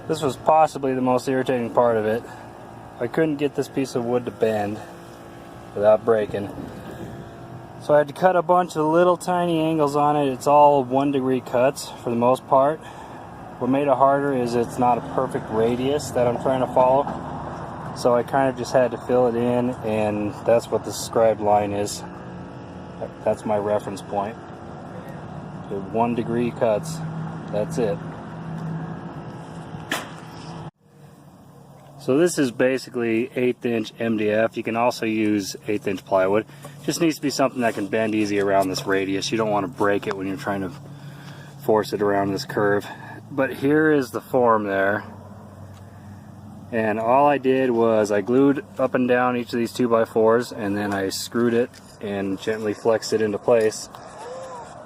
This was possibly the most irritating part of it. I couldn't get this piece of wood to bend without breaking. So I had to cut a bunch of little tiny angles on it. It's all 1-degree cuts for the most part. What made it harder is it's not a perfect radius that I'm trying to follow. So I kind of just had to fill it in, and that's what the scribed line is. That's my reference point. The 1-degree cuts. That's it. So this is basically 1/8 inch MDF. You can also use 1/8 inch plywood. Just needs to be something that can bend easy around this radius. You don't want to break it when you're trying to force it around this curve. But here is the form there. And all I did was I glued up and down each of these 2x4s, and then I screwed it and gently flexed it into place.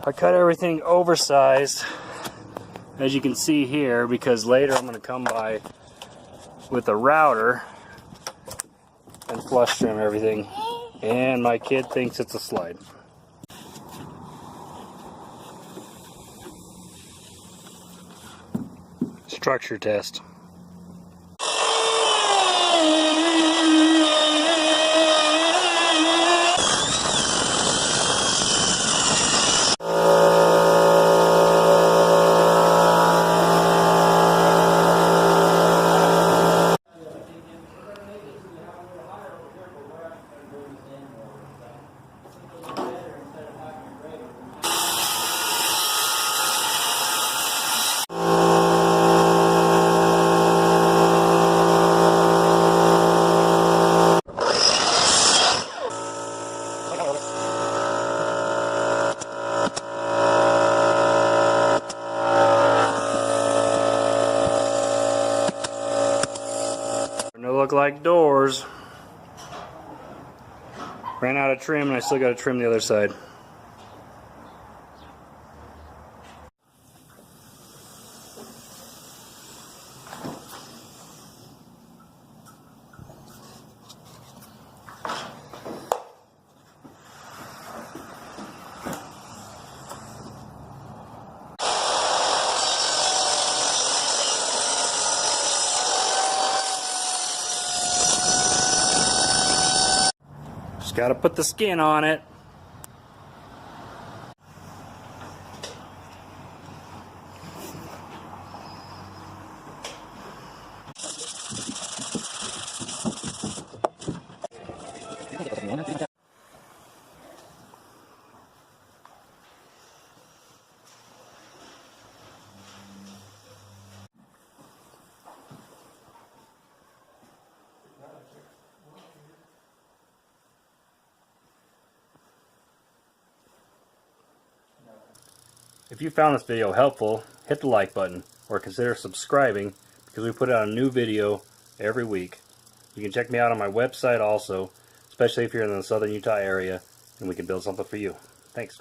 I cut everything oversized, as you can see here, because later I'm going to come by with a router and flush trim everything, and my kid thinks it's a slide. Structure test. Look like doors. Ran out of trim, and I still got to trim the other side. Got to put the skin on it. If you found this video helpful, hit the like button or consider subscribing, because we put out a new video every week. You can check me out on my website also, especially if you're in the southern Utah area, and we can build something for you. Thanks.